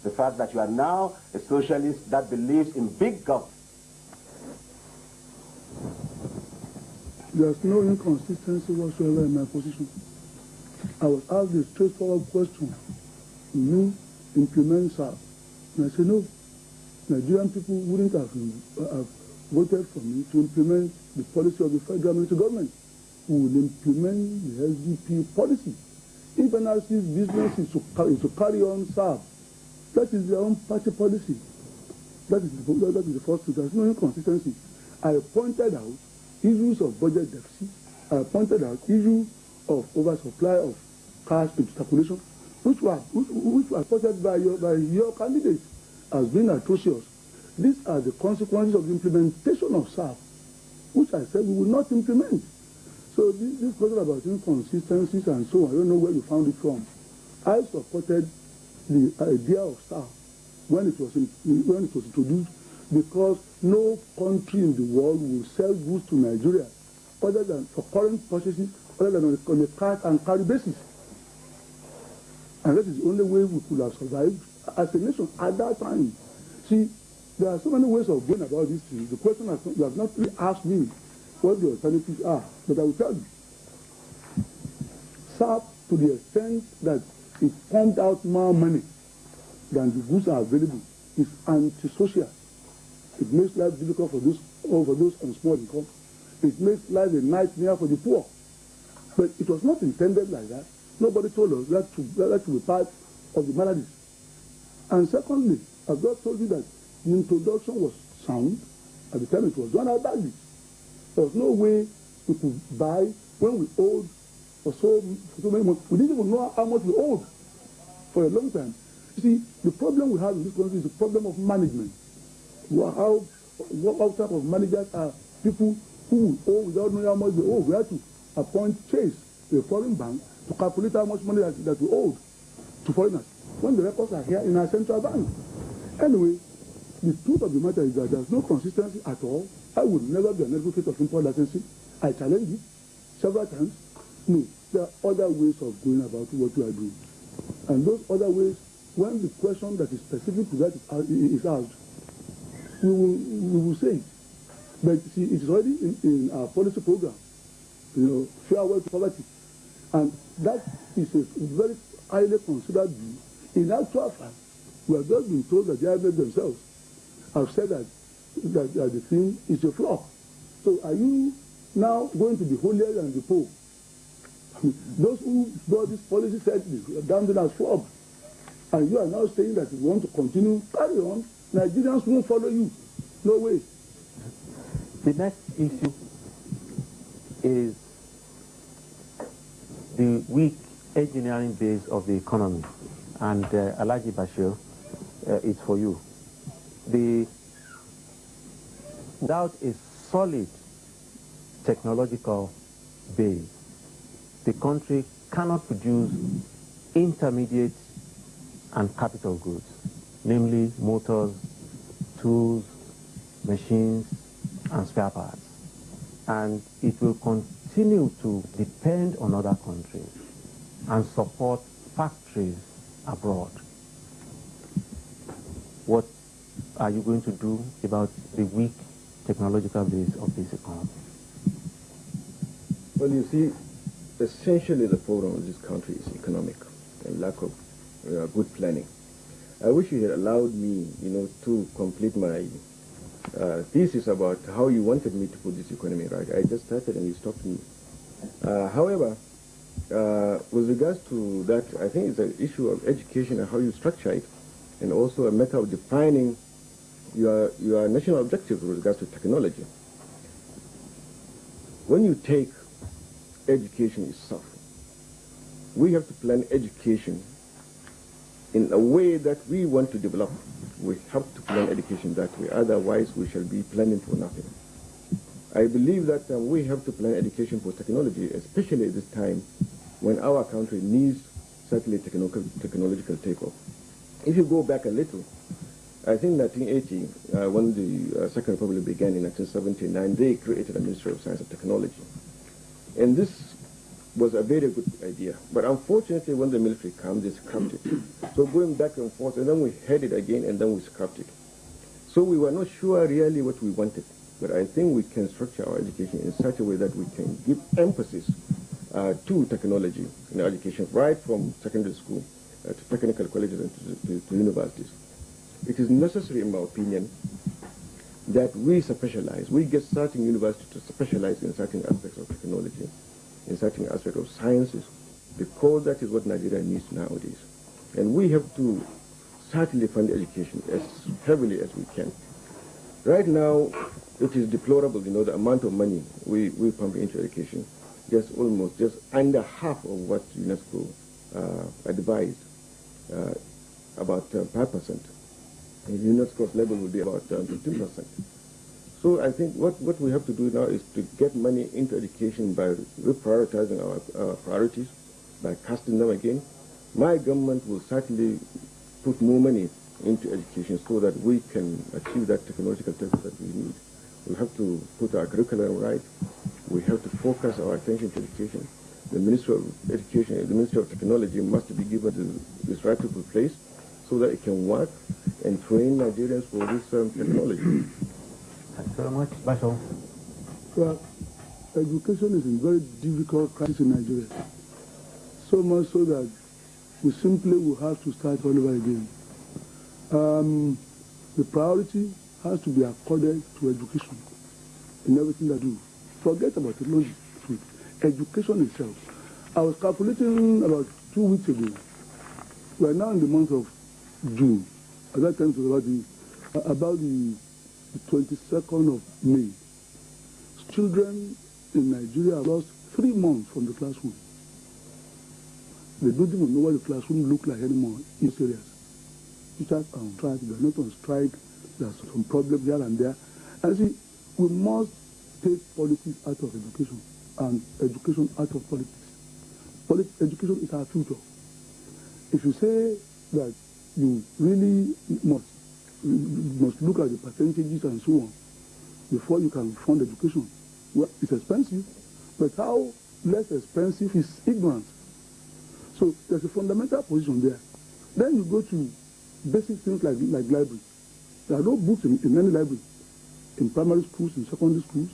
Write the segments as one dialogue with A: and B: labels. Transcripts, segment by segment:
A: the fact that you are now a socialist that believes in big government.
B: There's no inconsistency whatsoever in my position. I was asked a straightforward question. Will you implement SAP? And I said no. Nigerian people wouldn't have voted for me to implement the policy of the federal military government. We will implement the SDP policy. If NRC's business is to carry on SAP, that is their own party policy. That is the first thing. There's no inconsistency. I pointed out issues of budget deficit. I pointed out issues of oversupply of cash into circulation, which were reported by your candidates as being atrocious. These are the consequences of the implementation of SAP, which I said we will not implement. So this question about inconsistencies and so on, I don't know where you found it from. I supported the idea of SAP when it was introduced, because no country in the world will sell goods to Nigeria other than for current purchases, other than on a cash and carry basis. And that is the only way we could have survived as a nation at that time. See, there are so many ways of going about this thing. The question you have not really asked me what the alternatives are, but I will tell you. SAP, to the extent that it pumped out more money than the goods are available, is antisocial. It makes life difficult for those on small income. It makes life a nightmare for the poor. But it was not intended like that. Nobody told us that to be part of the maladies. And secondly, I've just told you that the introduction was sound at the time it was done. I bagged it. There was no way we could buy when we owed for so many months. We didn't even know how much we owed for a long time. You see, the problem we have in this country is the problem of management. What type of managers are people who owe without knowing how much they owe? We had to appoint Chase, a foreign bank, to calculate how much money that we owed to foreigners, when the records are here in our central bank. Anyway, the truth of the matter is that there's no consistency at all. I would never be an advocate of import licensing. I challenged it several times. No, there are other ways of going about what we are doing. And those other ways, when the question that is specific to that is asked, we will say it. But see, it is already in our policy program, farewell to poverty. And that is a very highly considered view. In actual fact, we have just been told that the IMF themselves have said that the thing is a flop. So are you now going to be holier than the Pope? Those who brought this policy said this, damned it as flop. And you are now saying that if you want to continue, carry on. Nigerians won't follow you. No way.
C: The next issue is the weak engineering base of the economy. And Alhaji Bashir, it's for you. Without a solid technological base, the country cannot produce intermediate and capital goods, namely motors, tools, machines, and spare parts. And it will continue to depend on other countries and support factories abroad. What are you going to do about the weak technological base of this economy?
D: Well, you see, essentially the problem of this country is economic and lack of good planning. I wish you had allowed me, to complete my thesis about how you wanted me to put this economy right. I just started and you stopped me. However, with regards to that, I think it's an issue of education and how you structure it, and also a matter of defining your national objectives with regards to technology. When you take education itself, we have to plan education in a way that we want to develop. We have to plan education that way, otherwise we shall be planning for nothing. I believe that we have to plan education for technology, especially at this time when our country needs certainly technological takeoff. If you go back a little, I think 1980, when the Second Republic began in 1979, they created a Ministry of Science and Technology. And this was a very good idea. But unfortunately, when the military came, they scrapped it. So going back and forth, and then we had it again, and then we scrapped it. So we were not sure really what we wanted. But I think we can structure our education in such a way that we can give emphasis to technology in education, right from secondary school to technical colleges and to universities. It is necessary, in my opinion, that we specialize. We get certain universities to specialize in certain aspects of technology, in certain aspects of sciences, because that is what Nigeria needs nowadays. And we have to certainly fund education as heavily as we can. Right now, it is deplorable, the amount of money we pump into education, just under half of what UNESCO advised, about 5%. And UNESCO's level will be about 15%. So I think what we have to do now is to get money into education by reprioritizing our priorities, by casting them again. My government will certainly put more money into education so that we can achieve that technological target that we need. We have to put our curriculum right. We have to focus our attention to education. The Ministry of Education, the Ministry of Technology must be given this rightful place so that it can work and train Nigerians for this technology.
C: Thanks very much. Bashir.
B: Well, education is a very difficult crisis in Nigeria. So much so that we simply will have to start all over again. The priority has to be accorded to education in everything that we do. Forget about technology. Education itself. I was calculating about 2 weeks ago. We are now in the month of June. At that time, it was about the 22nd of May. Children in Nigeria have lost 3 months from the classroom. They don't even know what the classroom looks like anymore in serious. Teachers are on strike, they are not on strike, there's some problem here and there. And see, we must take politics out of education and education out of politics. Education is our future. If you say that you really must look at the percentages and so on before you can fund education, well, it's expensive, but how less expensive is ignorance. So there's a fundamental position there. Then you go to basic things like library. There are no books in any library. In primary schools, in secondary schools,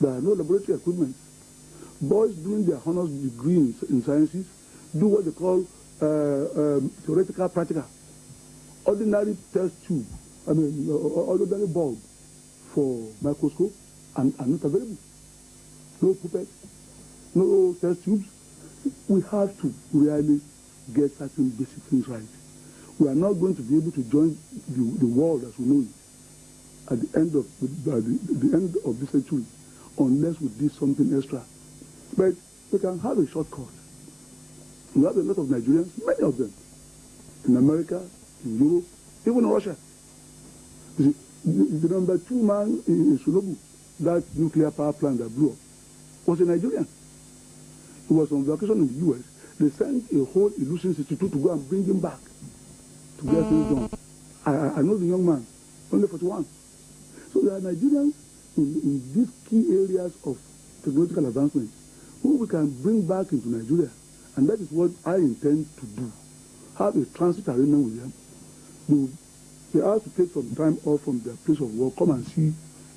B: there are no laboratory equipment. Boys doing their honors degree in sciences do what they call theoretical practical. Ordinary test tube, ordinary bulb for microscope and not available. No pipette, no test tubes. We have to really get certain basic things right. We are not going to be able to join the world as we know it at the end of this century unless we do something extra. But we can have a shortcut. We have a lot of Nigerians, many of them, in America, in Europe, even in Russia. The number 2 man in Sunobu, that nuclear power plant that blew up, was a Nigerian. He was on vacation in the U.S. They sent a whole Illusion Institute to go and bring him back to get things done. I know the young man, only 41. So there are Nigerians in these key areas of technological advancement who we can bring back into Nigeria. And that is what I intend to do. Have a transit arrangement with them. They have to take some time off from their place of work, come and see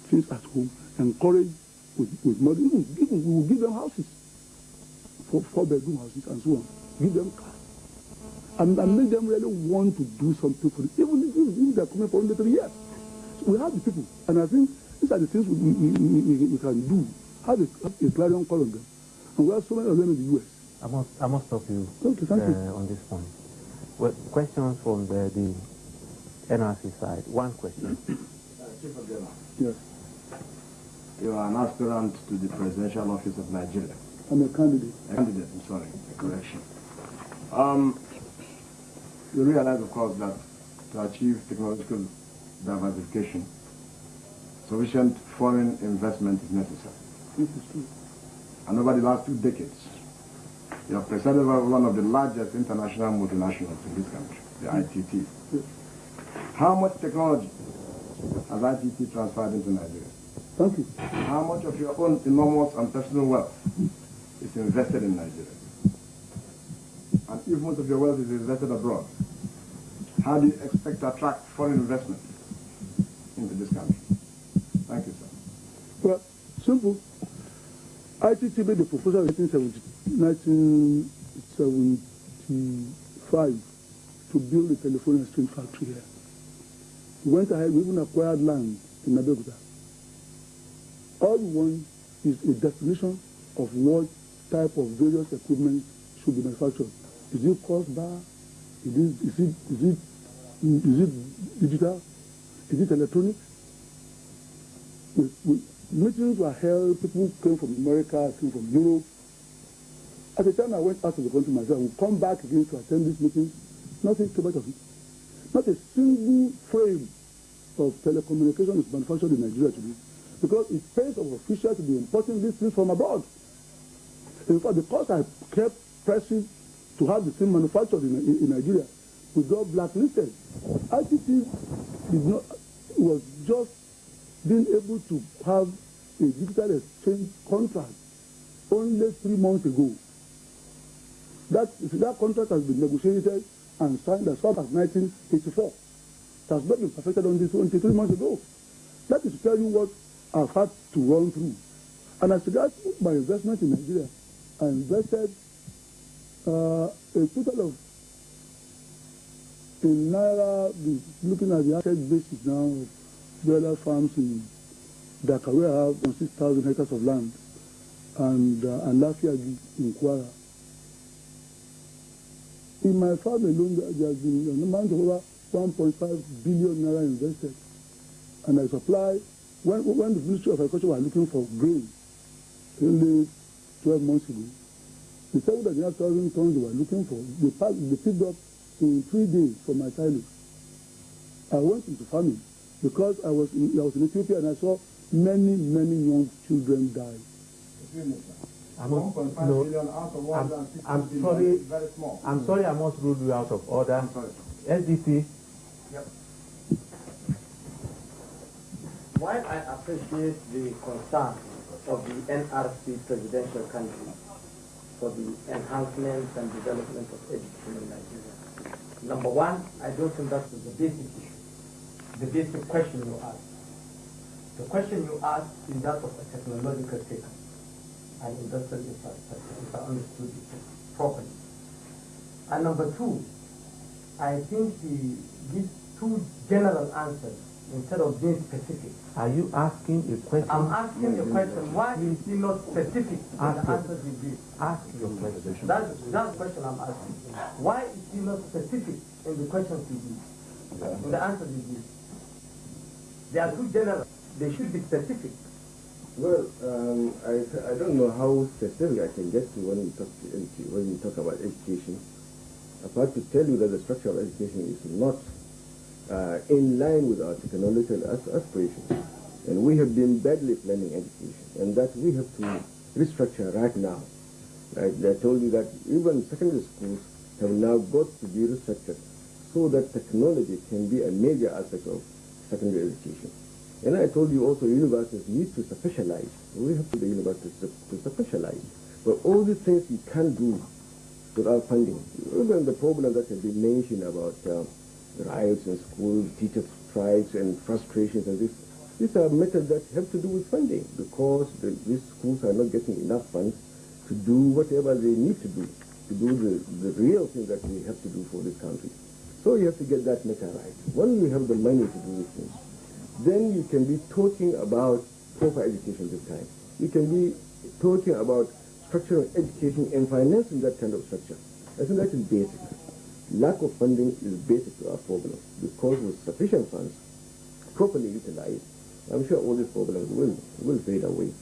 B: things at home, encourage with money. Even we will give them houses, 4-bedroom houses and so on. Give them cars. And make them really want to do something for it, even if they're coming for only 3 years. So we have the people. And I think these are the things we can do. Have a clarion call on them. And we have so many of them in the U.S.
C: I must stop you,
B: okay, thank you
C: on this point. Well, questions from the NRC side. One question.
A: Chief Abiola.
B: Yes.
A: You are an aspirant to the presidential office of Nigeria.
B: I'm a candidate.
A: A candidate, I'm sorry, a correction. You realize, of course, that to achieve technological diversification, sufficient foreign investment is necessary.
B: This is true.
A: And over the last 2 decades, you have presided over one of the largest international multinationals in this country, the ITT.
B: Yes.
A: How much technology has ITT transferred into Nigeria?
B: Thank you.
A: How much of your own enormous and personal wealth is invested in Nigeria. And if most of your wealth is invested abroad, how do you expect to attract foreign investment into this country? Thank you, sir.
B: Well, simple. ITT made the proposal in 1975 to build a telephone exchange factory here. We went ahead, we even acquired land in Abeokuta. All we want is a definition of what type of various equipment should be manufactured. Is it cross-bar? Is it digital? Is it electronic? Meetings were held, people came from America, came from Europe. At the time I went out of the country myself, I would come back again to attend these meetings. Nothing came out of it. Not a single frame of telecommunication is manufactured in Nigeria today, because it pays of officials to be importing these things from abroad. In fact, because I kept pressing to have the thing manufactured in Nigeria, we got blacklisted. ITT was just being able to have a digital exchange contract only 3 months ago. That contract has been negotiated and signed as far as 1984. It has not been perfected until 3 months ago. That is to tell you what I've had to run through. And as regards my investment in Nigeria, I invested a total of, in Naira, looking at the asset basis now of broiler farms in Dakar, where I have 6,000 hectares of land, and Lafiagi in Kwara. In my farm alone, there has been an amount of over 1.5 billion naira invested. And I supply, when the Ministry of Agriculture were looking for grain, only 12 months ago, the 7,500 tons they were looking for, they picked up in 3 days from my silos. I went into farming because I was in Ethiopia and I saw many young children die.
C: I'm sorry.
A: Very small.
C: I'm sorry, I must rule you out of order.
A: I'm sorry.
C: SDP.
A: Yep.
E: While I appreciate the concern of the NRC presidential candidate for the enhancement and development of education in Nigeria, number one, I don't think that's the basic issue, the basic question you asked. The question you asked is that of a technological taker and industrial infrastructure, if I understood it properly. And number two, I think he gives two general answers instead of being specific.
C: Are you asking a question?
E: I'm asking the question, why is he not specific in the answers he gives?
C: Ask your question.
E: That's the question I'm asking. Why is he not specific in the questions he gives, in the answers he gives? They are too general. They should be specific.
D: Well, I don't know how specific I can get to when we talk about education. Apart to tell you that the structure of education is not in line with our technological aspirations. And we have been badly planning education, and that we have to restructure right now. Right? I told you that even secondary schools have now got to be restructured so that technology can be a major aspect of secondary education. And I told you also universities need to specialize. We have to the universities to specialize. But all these things you can't do without funding. Even the problem that has been mentioned about riots in school, teachers' strikes and frustrations, and these are methods that have to do with funding, because these schools are not getting enough funds to do whatever they need to do the real thing that we have to do for this country. So you have to get that matter right. When you have the money to do these things, then you can be talking about proper education this time. You can be talking about structural education and financing that kind of structure. I think that is basic. Lack of funding is basic to our problem, because with sufficient funds, properly utilized, I'm sure all these problems will fade away.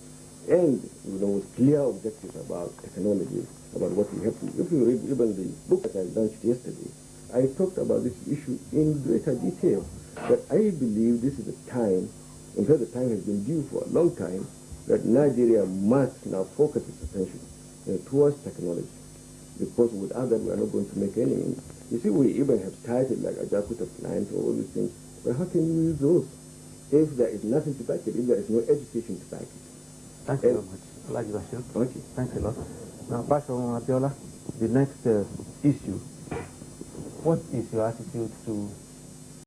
D: And with clear objectives about technology, about what we have to. If you read even the book that I launched yesterday, I talked about this issue in greater detail. But I believe this is a time, in fact the time has been due for a long time, that Nigeria must now focus its attention towards technology. Because without that we are not going to make any. You see, we even have started like a Jakarta plant or all these things. But how can you use those if there is nothing to back it, if there is no education to back it?
C: Thank you very much. Bashir.
D: Thank you.
C: Thanks a lot. Now, Bashir Abiola, the next issue. What is your attitude to